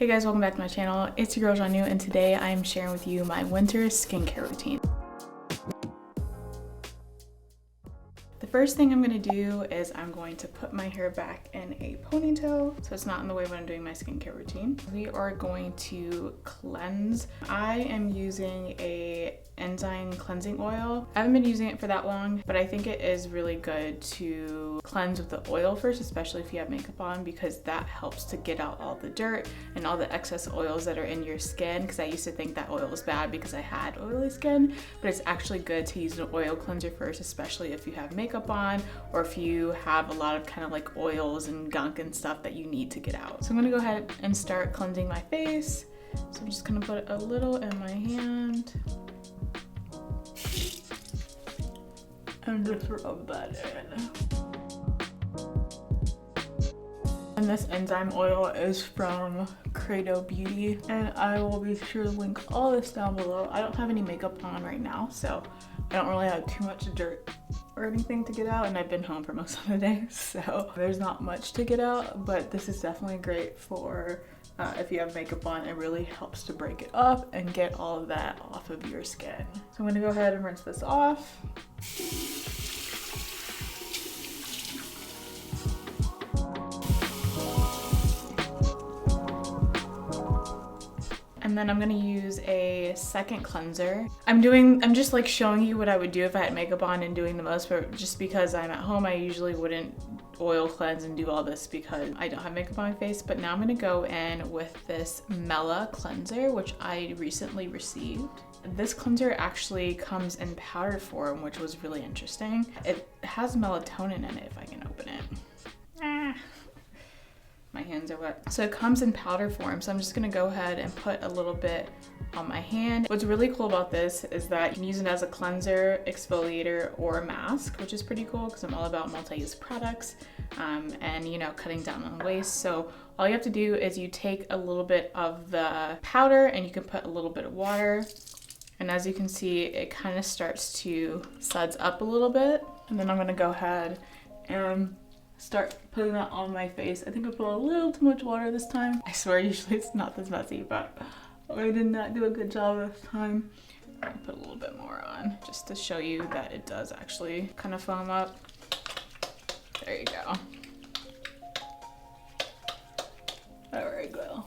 Hey guys, welcome back to my channel. It's your girl Janu, and today I am sharing with you my winter skincare routine. The first thing I'm going to do is I'm going to put my hair back in a ponytail so it's not in the way when I'm doing my skincare routine. We are going to cleanse. I am using a enzyme cleansing oil. I haven't been using it for that long, but I think it is really good to cleanse with the oil first, especially if you have makeup on, because that helps to get out all the dirt and all the excess oils that are in your skin, because I used to think that oil was bad because I had oily skin, but it's actually good to use an oil cleanser first, especially if you have makeup on or if you have a lot of kind of like oils and gunk and stuff that you need to get out. So I'm gonna go ahead and start cleansing my face. So I'm just gonna put a little in my hand and just rub that in. And this enzyme oil is from Credo Beauty, and I will be sure to link all this down below. I don't have any makeup on right now, so I don't really have too much dirt or anything to get out, and I've been home for most of the day, so there's not much to get out, but this is definitely great for if you have makeup on. It really helps to break it up and get all of that off of your skin. So I'm gonna go ahead and rinse this off. And then I'm gonna use a second cleanser. I'm just like showing you what I would do if I had makeup on and doing the most, but just because I'm at home, I usually wouldn't oil cleanse and do all this because I don't have makeup on my face. But now I'm gonna go in with this Melale cleanser, which I recently received. This cleanser actually comes in powder form, which was really interesting. It has melatonin in it, if I can open it. My hands are wet. So it comes in powder form, so I'm just gonna go ahead and put a little bit on my hand. What's really cool about this is that you can use it as a cleanser, exfoliator, or a mask, which is pretty cool because I'm all about multi-use products and, you know, cutting down on waste. So all you have to do is you take a little bit of the powder and you can put a little bit of water. And as you can see, it kind of starts to suds up a little bit. And then I'm gonna go ahead and start putting that on my face. I think I put a little too much water this time. I swear usually it's not this messy, but I did not do a good job this time. I put a little bit more on just to show you that it does actually kind of foam up. There you go. There we go.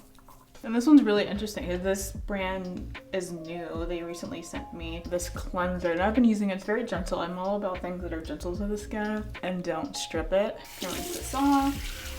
And this one's really interesting. This brand is new. They recently sent me this cleanser and I've been using it. It's very gentle. I'm all about things that are gentle to the skin and don't strip it. I'm gonna rinse this off.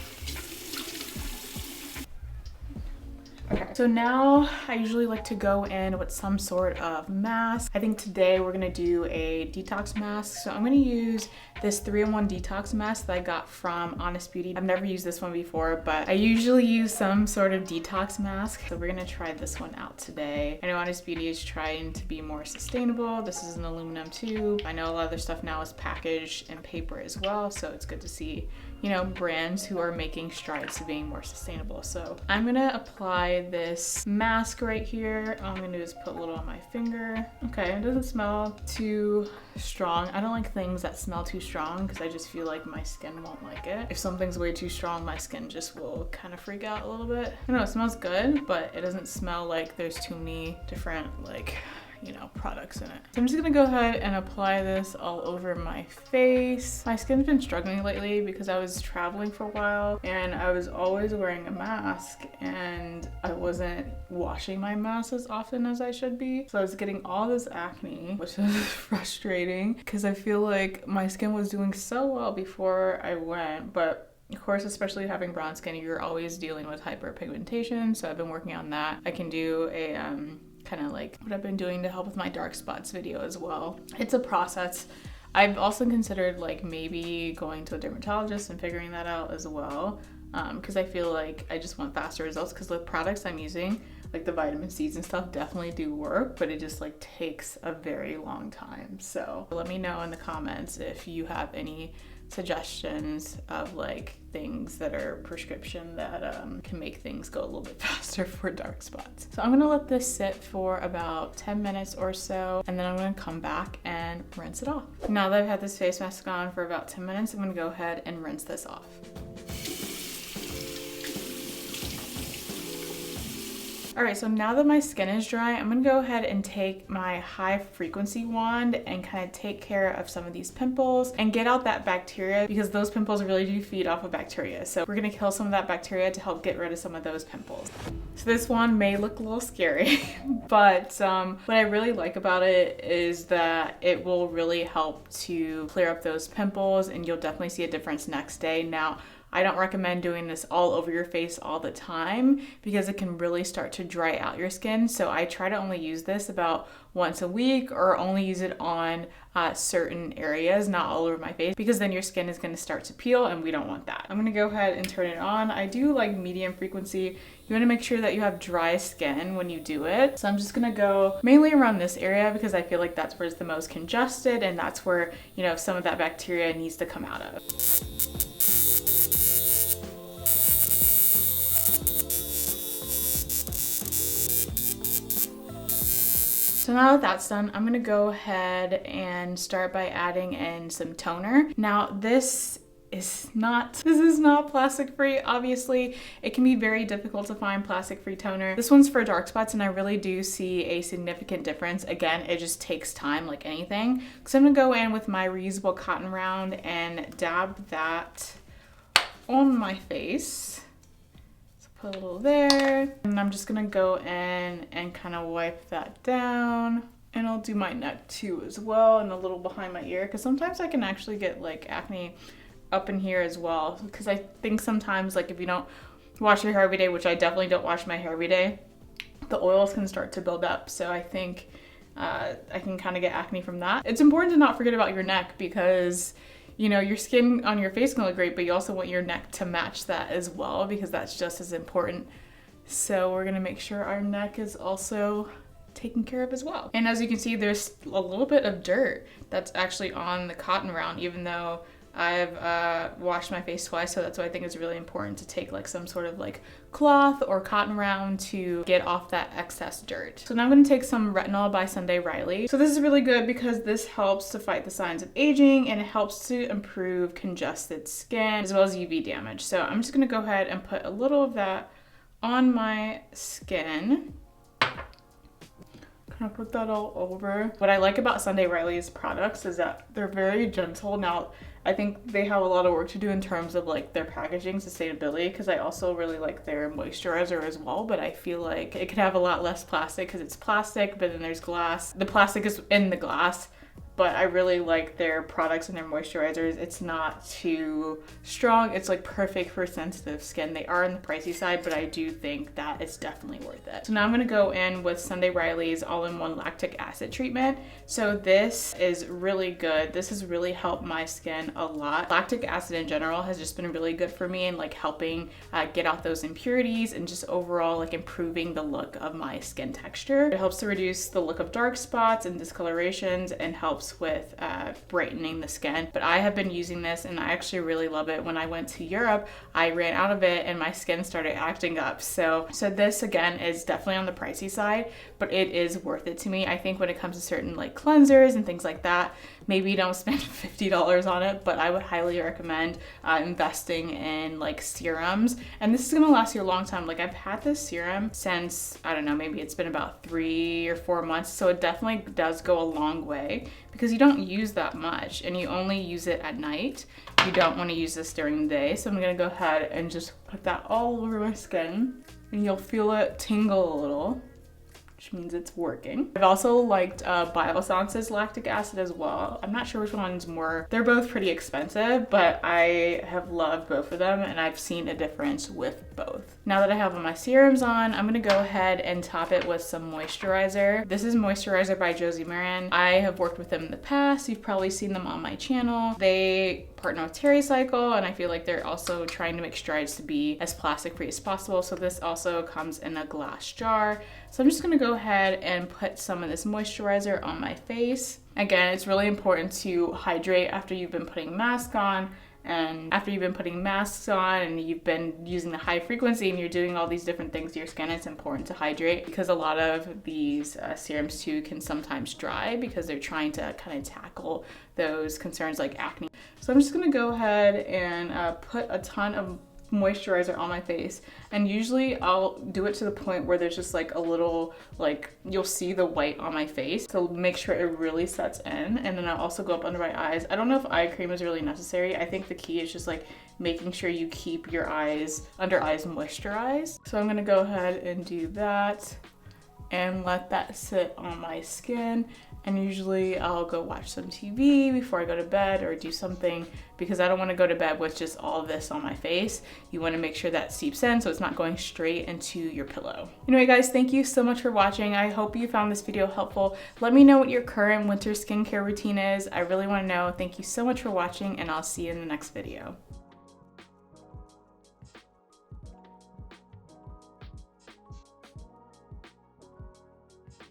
Okay, so now I usually like to go in with some sort of mask. I think today we're gonna do a detox mask. So I'm gonna use this 3-in-1 detox mask that I got from Honest Beauty. I've never used this one before, but I usually use some sort of detox mask. So we're gonna try this one out today. I know Honest Beauty is trying to be more sustainable. This is an aluminum tube. I know a lot of their stuff now is packaged in paper as well, so it's good to see, you know, brands who are making strides to being more sustainable. So I'm gonna apply this mask right here. All I'm gonna do is put a little on my finger. Okay, it doesn't smell too strong. I don't like things that smell too strong because I just feel like my skin won't like it. If something's way too strong, my skin just will kind of freak out a little bit. I don't know, it smells good, but it doesn't smell like there's too many different, like, you know, products in it. So I'm just gonna go ahead and apply this all over my face. My skin's been struggling lately because I was traveling for a while and I was always wearing a mask and I wasn't washing my mask as often as I should be. So I was getting all this acne, which is frustrating because I feel like my skin was doing so well before I went, but of course, especially having brown skin, you're always dealing with hyperpigmentation. So I've been working on that. I can do a kind of like what I've been doing to help with my dark spots video as well. It's a process. I've also considered like maybe going to a dermatologist and figuring that out as well, because I feel like I just want faster results because the products I'm using, like the vitamin C's and stuff, definitely do work, but it just like takes a very long time. So let me know in the comments if you have any suggestions of like things that are prescription that can make things go a little bit faster for dark spots. So I'm gonna let this sit for about 10 minutes or so, and then I'm gonna come back and rinse it off. Now that I've had this face mask on for about 10 minutes, I'm gonna go ahead and rinse this off. All right, so now that my skin is dry, I'm gonna go ahead and take my high frequency wand and kind of take care of some of these pimples and get out that bacteria, because those pimples really do feed off of bacteria. So we're gonna kill some of that bacteria to help get rid of some of those pimples. So this wand may look a little scary, but what I really like about it is that it will really help to clear up those pimples, and you'll definitely see a difference next day. Now, I don't recommend doing this all over your face all the time because it can really start to dry out your skin. So I try to only use this about once a week, or only use it on certain areas, not all over my face, because then your skin is going to start to peel and we don't want that. I'm going to go ahead and turn it on. I do like medium frequency. You want to make sure that you have dry skin when you do it. So I'm just going to go mainly around this area because I feel like that's where it's the most congested, and that's where, you know, some of that bacteria needs to come out of. So now that that's done, I'm gonna go ahead and start by adding in some toner. Now this is not plastic free, obviously. It can be very difficult to find plastic free toner. This one's for dark spots, and I really do see a significant difference. Again, it just takes time like anything. So I'm gonna go in with my reusable cotton round and dab that on my face. Put a little there, and I'm just gonna go in and kind of wipe that down, and I'll do my neck too as well, and a little behind my ear, because sometimes I can actually get like acne up in here as well, because I think sometimes, like, if you don't wash your hair every day, which I definitely don't wash my hair every day, the oils can start to build up. So I think I can kind of get acne from that. It's important to not forget about your neck, because you know, your skin on your face can look great, but you also want your neck to match that as well, because that's just as important. So we're gonna make sure our neck is also taken care of as well. And as you can see, there's a little bit of dirt that's actually on the cotton round, even though I've washed my face twice. So that's why I think it's really important to take like some sort of like cloth or cotton round to get off that excess dirt. So now I'm gonna take some retinol by Sunday Riley. So this is really good because this helps to fight the signs of aging, and it helps to improve congested skin as well as UV damage. So I'm just gonna go ahead and put a little of that on my skin. Kind of put that all over. What I like about Sunday Riley's products is that they're very gentle. Now, I think they have a lot of work to do in terms of like their packaging sustainability, because I also really like their moisturizer as well, but I feel like it could have a lot less plastic because it's plastic, but then there's glass. The plastic is in the glass, but I really like their products and their moisturizers. It's not too strong. It's like perfect for sensitive skin. They are on the pricey side, but I do think that it's definitely worth it. So now I'm gonna go in with Sunday Riley's all-in-one lactic acid treatment. So this is really good. This has really helped my skin a lot. Lactic acid in general has just been really good for me, and like helping get out those impurities and just overall like improving the look of my skin texture. It helps to reduce the look of dark spots and discolorations, and helps with brightening the skin. But I have been using this and I actually really love it. When I went to Europe, I ran out of it and my skin started acting up. So this again is definitely on the pricey side, but it is worth it to me. I think when it comes to certain like cleansers and things like that, maybe don't spend $50 on it, but I would highly recommend investing in like serums. And this is gonna last you a long time. Like, I've had this serum since, I don't know, maybe it's been about 3 or 4 months. So it definitely does go a long way, because you don't use that much and you only use it at night. You don't want to use this during the day. So I'm gonna go ahead and just put that all over my skin, and you'll feel it tingle a little, which means it's working. I've also liked Bioscience's lactic acid as well. I'm not sure which one's more, they're both pretty expensive, but I have loved both of them and I've seen a difference with both. Now that I have my serums on, I'm gonna go ahead and top it with some moisturizer. This is moisturizer by Josie Maran. I have worked with them in the past. You've probably seen them on my channel. They partner with TerryCycle, and I feel like they're also trying to make strides to be as plastic free as possible. So this also comes in a glass jar. So I'm just gonna go ahead and put some of this moisturizer on my face. Again, it's really important to hydrate after you've been putting masks on. And after you've been putting masks on and you've been using the high frequency and you're doing all these different things to your skin, it's important to hydrate, because a lot of these serums too can sometimes dry because they're trying to kind of tackle those concerns like acne. So I'm just gonna go ahead and put a ton of moisturizer on my face, and usually I'll do it to the point where there's just like a little, like you'll see the white on my face to make sure it really sets in. And then I'll also go up under my eyes. I don't know if eye cream is really necessary. I think the key is just like making sure you keep your under eyes moisturized. So I'm gonna go ahead and do that and let that sit on my skin. And usually I'll go watch some TV before I go to bed or do something, because I don't want to go to bed with just all this on my face. You want to make sure that seeps in so it's not going straight into your pillow. Anyway guys, thank you so much for watching. I hope you found this video helpful. Let me know what your current winter skincare routine is. I really want to know. Thank you so much for watching, and I'll see you in the next video.